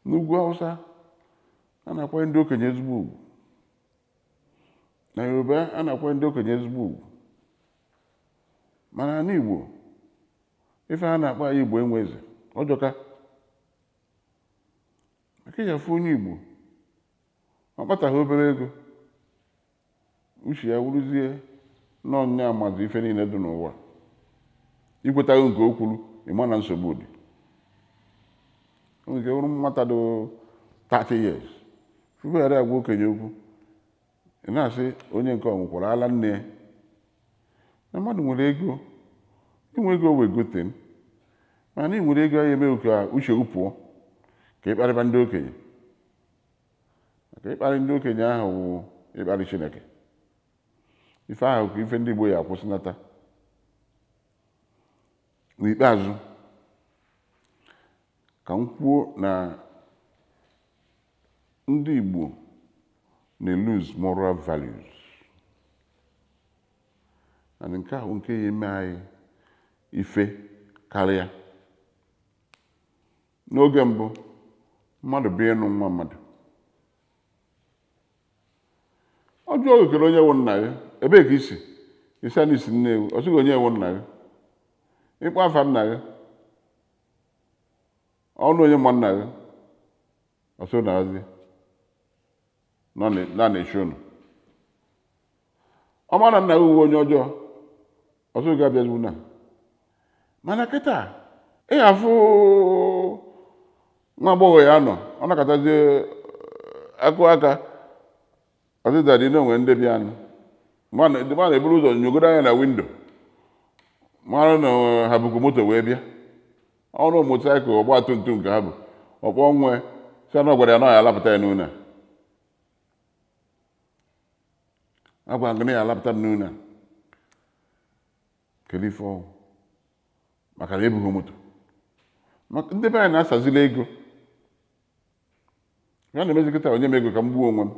N'ugwu Hausa a na-akwanye ndị okenye ezigbo ugwu, na Yoruba a na-akwanye ndị okenye ezigbo ugwu, mana n'Igbo ife a na-akpọ anyị Igbo enwe eze ọjọka. Maka ya fụ onye Igbo ọ kpataghị obere ego, uche ya wuruzie n'ọnya amazi ife niile dị n'ụwa, ikwetaghị nke o kwuru ịma na nsogbu dị. Nke bụrụ mmata dị 30 years tupu ghara agwa okenye okwu, ị na-asị onye nke ọ nwụkwara ala nne ya. Na mmadụ nwere ego, inwe ego wee gote, mana ị nwere ego ya eme ka uche pụọ ka ịkparịba ndị okenye. Maka ịkparị ndị okenye ahụ bụ ịkparị Chineke. Ife ahụ ka ife ndị Igbo ya akwụsịnata. N'ikpeazụ ka m kwuo na ndị Igbo na-lose moral values, na nke ahụ nke ya eme anyị ife karịa. N'oge mbụ mmadụ bịa ịnụ nwa mmadụ, ọ jụọ okere onye wụ nna gị, ebee ka isi isi n'isi Nnewi, ọ sịghị onye wụ nna gị. Ịkpọ afa nna gị, ọnụ onye ma nna gị, ọsọ na-azi na-echi unu. Ọ ma na nna gị uwe onye ọjọọ, ọsọ ga-abịazụ na. Mana kịta ị afụ nwa agbọghọ ya nọ, ọ nakọtazi akụ aka ọdịda dị n'onwe ndị bịa anụ. Ma na-eburu ụzọ nyogodo anya na windo mara na ha bụkwa moto wee bịa. Ọrụ motosaịkụl ọgba tum tum ka ha bụ, ọkpọ nwe si na ọ gwara ya na ọ ya alapụta ya n'ụlọ. Agwa gị na ya alapụta n'ụlọ kedu ife ọwụ maka na ebughị moto. Maka ndị be anyị na-asazila ego, ya na-emezi kịta onye m ego ka m gbuo onwe m.